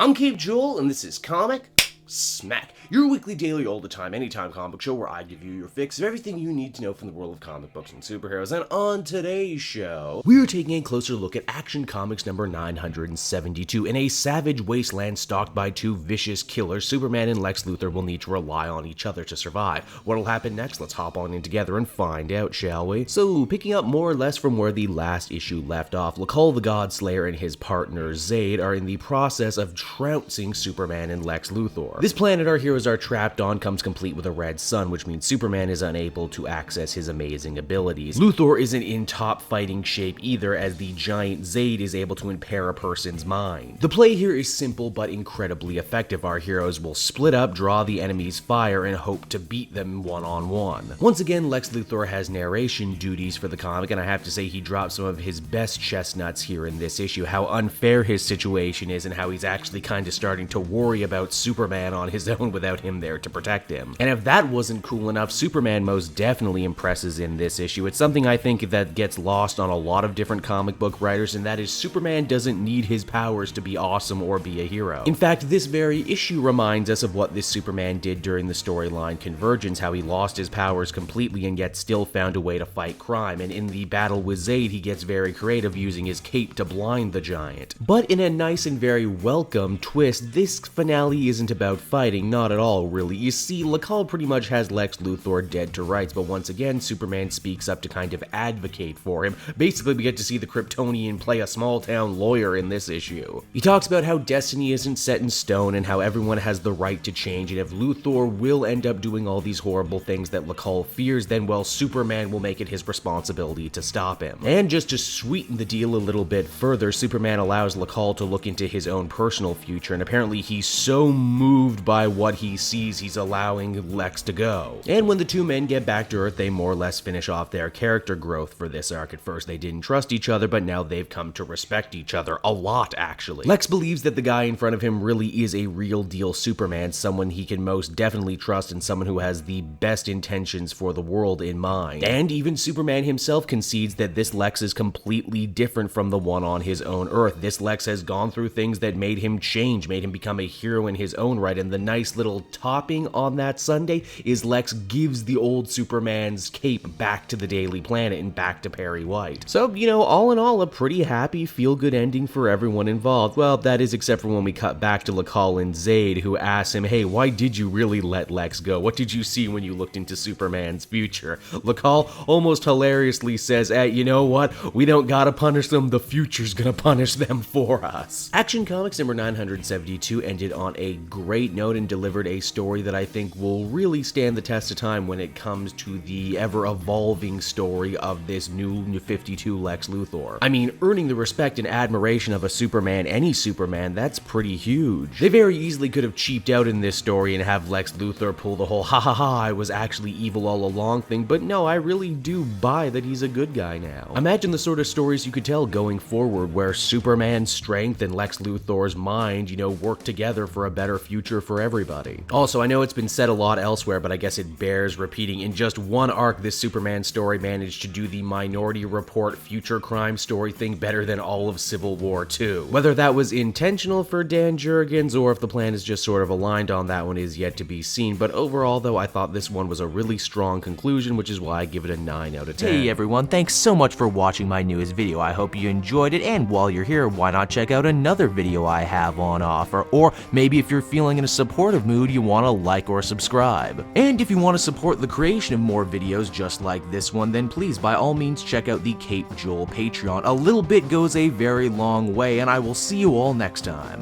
I'm Cape Joel, and this is Comic Smack, your weekly, daily, all the time, anytime comic show where I give you your fix of everything you need to know from the world of comic books and superheroes. And on today's show, we are taking a closer look at Action Comics number 972. In a savage wasteland stalked by two vicious killers, Superman and Lex Luthor will need to rely on each other to survive. What'll happen next? Let's hop on in together and find out, shall we? So, picking up more or less from where the last issue left off, Luthor the Godslayer and his partner Zayd are in the process of trouncing Superman and Lex Luthor. This planet our heroes are trapped on comes complete with a red sun, which means Superman is unable to access his amazing abilities. Luthor isn't in top fighting shape either, as the giant Zayd is able to impair a person's mind. The play here is simple but incredibly effective. Our heroes will split up, draw the enemy's fire, and hope to beat them one-on-one. Once again, Lex Luthor has narration duties for the comic, and I have to say he dropped some of his best chestnuts here in this issue. How unfair his situation is, and how he's actually kind of starting to worry about Superman on his own without him there to protect him. And if that wasn't cool enough, Superman most definitely impresses in this issue. It's something I think that gets lost on a lot of different comic book writers, and that is Superman doesn't need his powers to be awesome or be a hero. In fact, this very issue reminds us of what this Superman did during the storyline Convergence, how he lost his powers completely and yet still found a way to fight crime, and in the battle with Zayd, he gets very creative using his cape to blind the giant. But in a nice and very welcome twist, this finale isn't about fighting, not at all really. You see, Luthor pretty much has Lex Luthor dead to rights, but once again, Superman speaks up to kind of advocate for him. Basically, we get to see the Kryptonian play a small-town lawyer in this issue. He talks about how destiny isn't set in stone and how everyone has the right to change, and if Luthor will end up doing all these horrible things that Luthor fears, then, well, Superman will make it his responsibility to stop him. And just to sweeten the deal a little bit further, Superman allows Luthor to look into his own personal future, and apparently he's so moved by what he sees, he's allowing Lex to go. And when the two men get back to Earth, they more or less finish off their character growth for this arc. At first they didn't trust each other, but now they've come to respect each other a lot, actually. Lex believes that the guy in front of him really is a real deal Superman, someone he can most definitely trust and someone who has the best intentions for the world in mind. And even Superman himself concedes that this Lex is completely different from the one on his own Earth. This Lex has gone through things that made him change, made him become a hero in his own right, and the nice little topping on that sundae is Lex gives the old Superman's cape back to the Daily Planet and back to Perry White. So, you know, all in all, a pretty happy, feel-good ending for everyone involved. Well, that is except for when we cut back to Luthor and Zayd, who asks him, hey, why did you really let Lex go? What did you see when you looked into Superman's future? Luthor almost hilariously says, hey, you know what? We don't gotta punish them, the future's gonna punish them for us. Action Comics number 972 ended on a great note and delivered a story that I think will really stand the test of time when it comes to the ever-evolving story of this new 52 Lex Luthor. I mean, earning the respect and admiration of a Superman, any Superman, that's pretty huge. They very easily could have cheaped out in this story and have Lex Luthor pull the whole ha ha ha, I was actually evil all along thing, but no, I really do buy that he's a good guy now. Imagine the sort of stories you could tell going forward where Superman's strength and Lex Luthor's mind, you know, work together for a better future for everybody. Also, I know it's been said a lot elsewhere, but I guess it bears repeating. In just one arc, this Superman story managed to do the Minority Report future crime story thing better than all of Civil War II. Whether that was intentional for Dan Jurgens or if the plan is just sort of aligned on that one is yet to be seen, but overall though, I thought this one was a really strong conclusion, which is why I give it a 9 out of 10. Hey everyone, thanks so much for watching my newest video. I hope you enjoyed it, and while you're here, why not check out another video I have on offer, or maybe if you're feeling in a supportive mood, you want to like or subscribe. And if you want to support the creation of more videos just like this one, then please by all means check out the Cape Joel Patreon. A little bit goes a very long way, and I will see you all next time.